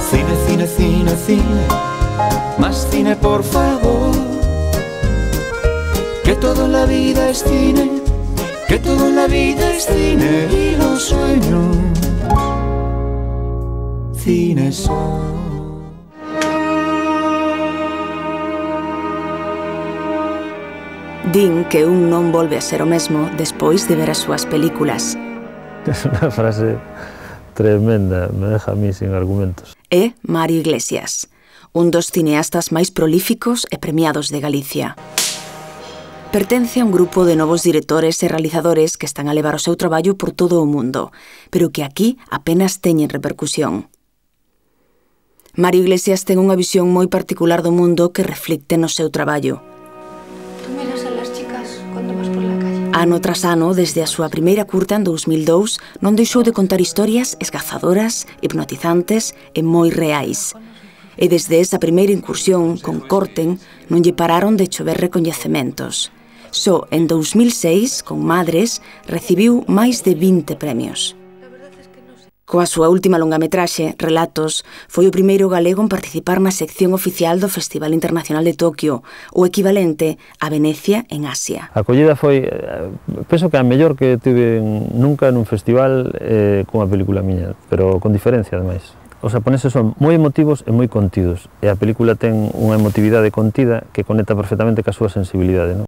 Cine, cine, cine, cine, más cine por favor. Que todo en la vida es cine, que todo en la vida es cine y los sueños, cine son. Din que un non volve a ser o mesmo despois de ver as súas películas. Es unha frase tremenda, me deja a mí sin argumentos. É Mario Iglesias, un dos cineastas máis prolíficos e premiados de Galicia. Pertence a un grupo de novos directores e realizadores que están a levar o seu traballo por todo o mundo, pero que aquí apenas teñen repercusión. Mario Iglesias ten unha visión moi particular do mundo que reflicte no seu traballo. Ano tras ano, desde a súa primeira curta en 2002, non deixou de contar historias esgazadoras, hipnotizantes e moi reais. E desde esa primeira incursión, con Corten, non lle pararon de chover recoñecementos. Só en 2006, con Madres, recibiu máis de 20 premios. Coa súa última longametraxe, Relatos, foi o primeiro galego en participar na sección oficial do Festival Internacional de Tokio, o equivalente a Venecia en Asia. A acollida foi, penso que a mellor que tive nunca nun festival con a película miña, pero con diferencia, ademais. Os japoneses son moi emotivos e moi contidos, e a película ten unha emotividade contida que conecta perfectamente ca súa sensibilidade, non?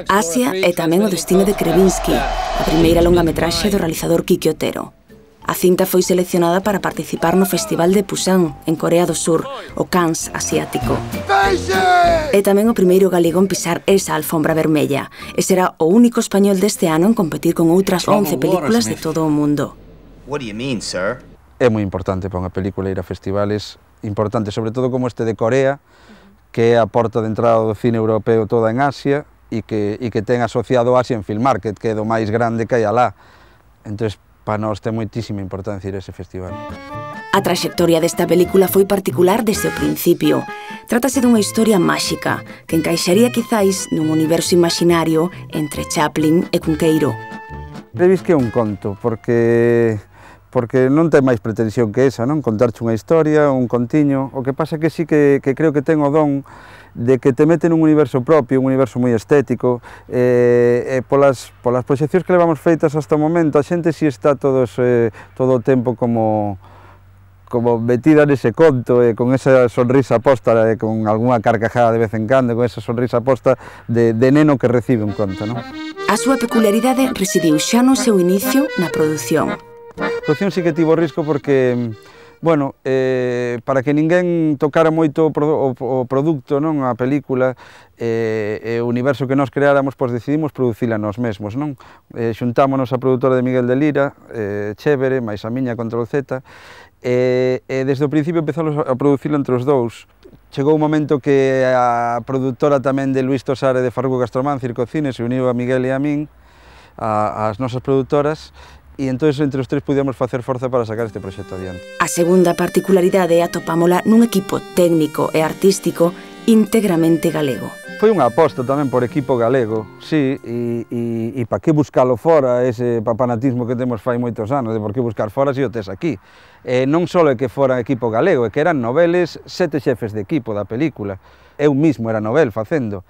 Asia é tamén o destino de Krevinsky, a primeira longametraxe do realizador Kiki Otero. A cinta foi seleccionada para participar no Festival de Busan, en Corea do Sur, o Cannes asiático. É tamén o primeiro galego en pisar esa alfombra vermella, e será o único español deste ano en competir con outras 11 películas de todo o mundo. É moi importante para unha película ir a festivales, importante sobre todo como este de Corea, que é a porta de entrada do cine europeo toda en Asia, e que ten asociado Asia en Film Market, que é do máis grande que hai alá. Entón, para nós ten moitísima importancia ir a ese festival. A traxectoria desta película foi particular desde o principio. Trátase dunha historia máxica que encaixaría quizáis nun universo imaginario entre Chaplin e Cunqueiro. Previs que é un conto, porque non ten máis pretensión que esa, non? Contarche unha historia, un contiño. O que pasa que sí que creo que ten o don de que te mete nun universo propio, un universo moi estético, e polas proxeccións que levamos feitas hasta o momento, a xente si está todo o tempo como metida nese conto, con esa sonrisa posta, con algunha carcajada de vez en cando, con esa sonrisa posta de neno que recibe un conto, non? A súa peculiaridade residiu xa no seu inicio na produción. A produción sí que tivo risco porque, bueno, para que ninguén tocara moito o produto, non, a película, e o universo que nós creáramos, pois decidimos producila nós mesmos, non? Xuntámonos a produtora de Miguel de Lira, Chévere, máis a miña Control Z, e desde o principio empezamos a producila entre os dous. Chegou un momento que a produtora tamén de Luís Tosar e de Farruco Castromán, Circocine, se uniu a Miguel e a min, as nosas produtoras, e entón entre os tres pudemos facer forza para sacar este proxecto adiante. A segunda particularidade atopámola nun equipo técnico e artístico íntegramente galego. Foi unha aposta tamén por equipo galego, sí, e para que buscalo fora, ese papanatismo que temos fai moitos anos, de por que buscar fora se o tes aquí. Non só é que fora equipo galego, é que eran noveles 7 xefes de equipo da película. Eu mismo era novel facendo.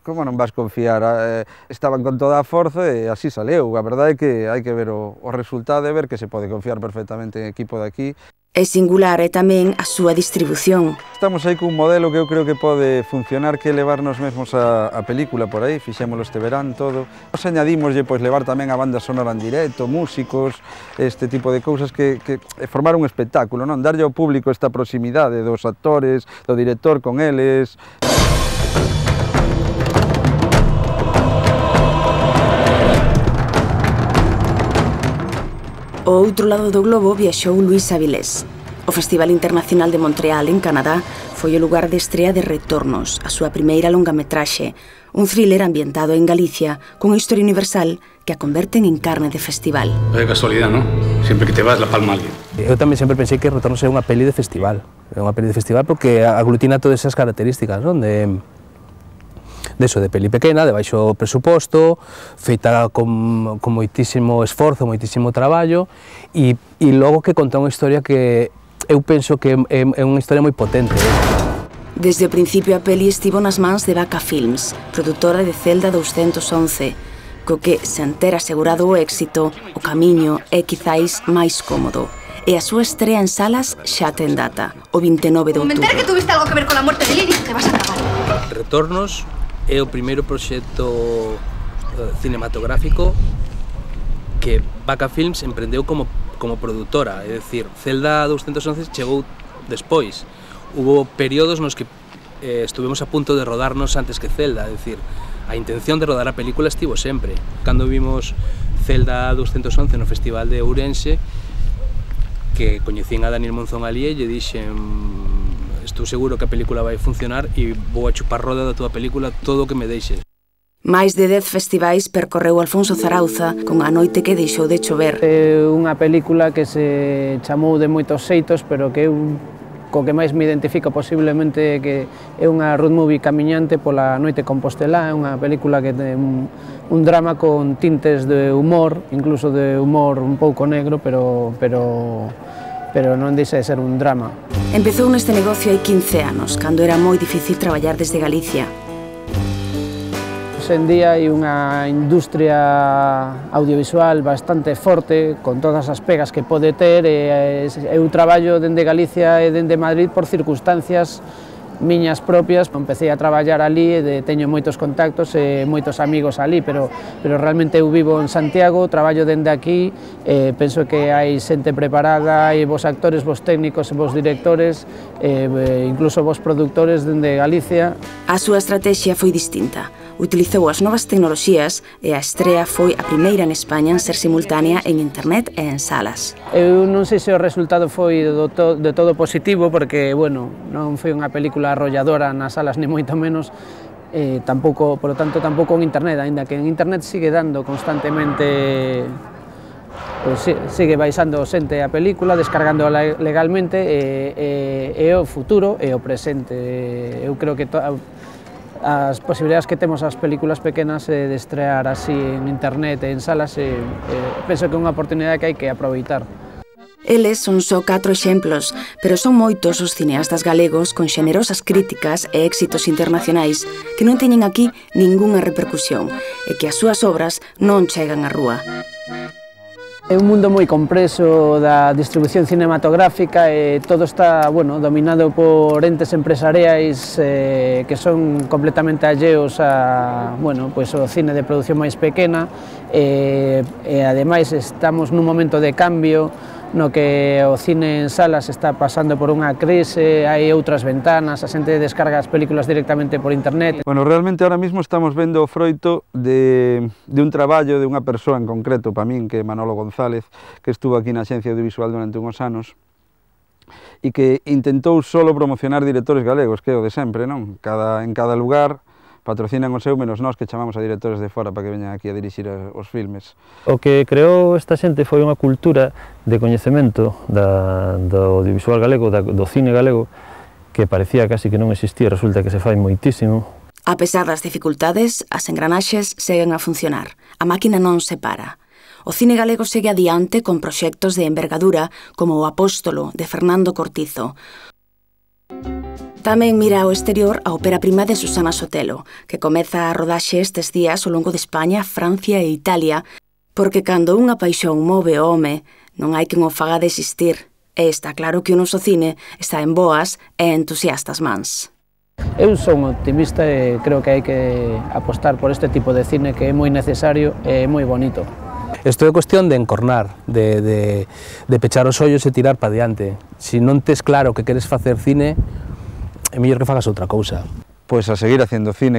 Como non vas confiar? Estaban con toda a forza e así saleu. A verdade é que hai que ver o resultado e ver que se pode confiar perfectamente en equipo de aquí. É singular é tamén a súa distribución. Estamos aí cun modelo que eu creo que pode funcionar, que levarnos mesmos a película por aí, fixémolo este verán todo. Nos añadimoslle pois levar tamén a banda sonora en directo, músicos, este tipo de cousas que formar un espectáculo, non? Darlle ao público esta proximidade dos actores, do director con eles. Ao outro lado do globo viaxou Luís Avilés. O Festival Internacional de Montreal, en Canadá, foi o lugar de estrea de Retornos, a súa primeira longametraxe, un thriller ambientado en Galicia, cunha historia universal que a converten en carne de festival. É casualidade, non? Sempre que te vas, la palma alguén. Eu tamén sempre pensei que Retornos é unha peli de festival. É unha peli de festival porque aglutina todas esas características, non? De de peli pequena, de baixo presuposto, feita con moitísimo esforzo, moitísimo traballo, e logo que conta unha historia que eu penso que é unha historia moi potente. Desde o principio a peli estivo nas mans de Vaca Films, produtora de Zelda 211, co que, sen ter asegurado o éxito, o camiño é quizáis máis cómodo. E a súa estrea en salas xa ten data, o 29 de outubro. Me enteré que tuviste algo que ver con a muerte de Lili, te vas a cagar. Retornos é o primeiro proxecto cinematográfico que Vaca Films emprendeu como produtora, é dicir, Zelda 211 chegou despois. Hubo períodos nos que estuvemos a punto de rodarnos antes que Zelda, é dicir, a intención de rodar a película estivo sempre. Cando vimos Zelda 211 no Festival de Ourense, que coñecín a Daniel Monzón ali e lle dixen: estou seguro que a película vai funcionar e vou a chupar roda da tua película todo o que me deixes. Máis de 10 festivais percorreu Alfonso Zarauza con A noite que deixou de chover. É unha película que se chamou de moitos xeitos, pero que eu co que máis me identifico posiblemente que é unha road movie camiñante pola noite compostelá. É unha película que ten un drama con tintes de humor, incluso de humor un pouco negro, pero non deixa de ser un drama. Empezou neste negocio hai 15 anos, cando era moi difícil traballar desde Galicia. En día hai unha industria audiovisual bastante forte, con todas as pegas que pode ter, e eu traballo dende Galicia e dende Madrid por circunstancias miñas propias. Empecé a traballar ali e teño moitos contactos e moitos amigos ali, pero realmente eu vivo en Santiago, traballo dende aquí, penso que hai xente preparada, hai vos actores, vos técnicos, vos directores, incluso vos produtores dende Galicia. A súa estrategia foi distinta. Utilizou as novas tecnoloxías e a estrea foi a primeira en España en ser simultánea en internet e en salas. Eu non sei se o resultado foi de todo positivo, porque, bueno, non foi unha película arrolladora nas salas, ni moito menos, tampouco, por lo tanto, tampouco en internet, aínda que en internet sigue dando constantemente, pues, sigue baixando xente a película, descargándola legalmente, e o futuro e o presente. Eu creo que as posibilidades que temos as películas pequenas de estrear así en internet e en salas, penso que é unha oportunidade que hai que aproveitar. Eles son só 4 exemplos, pero son moitos os cineastas galegos con xenerosas críticas e éxitos internacionais que non teñen aquí ningunha repercusión e que as súas obras non chegan á rúa. É un mundo moi compreso da distribución cinematográfica e todo está, bueno, dominado por entes empresariais que son completamente alleos a, bueno, pues, o cine de produción máis pequena, e ademais estamos nun momento de cambio no que o cine en salas está pasando por unha crise, hai outras ventanas, a xente descarga as películas directamente por internet. Bueno, realmente ahora mismo estamos vendo o froito de un traballo de unha persoa en concreto, para min, que é Manolo González, que estuvo aquí na Axencia Audiovisual durante uns anos, e que intentou solo promocionar directores galegos, que é o de sempre, non? En cada lugar patrocinan o seu, menos nós que chamamos a directores de fora para que veñan aquí a dirixir os filmes. O que creou esta xente foi unha cultura de coñecemento do audiovisual galego, do cine galego, que parecía casi que non existía, resulta que se fai moitísimo. A pesar das dificultades, as engranaxes seguen a funcionar. A máquina non se para. O cine galego segue adiante con proxectos de envergadura como O Apóstolo, de Fernando Cortizo. Tamén mira ao exterior a ópera prima de Susana Sotelo, que comeza a rodaxe estes días ao longo de España, Francia e Italia, porque cando unha paixón move o home, non hai quen o faga desistir. E está claro que o noso cine está en boas e entusiastas mans. Eu son optimista e creo que hai que apostar por este tipo de cine que é moi necesario e moi bonito. Isto é cuestión de encornar, de pechar os ollos e tirar para diante. Se non tes claro que queres facer cine, é mellor que fagas outra cousa. Pois a seguir haciendo cine.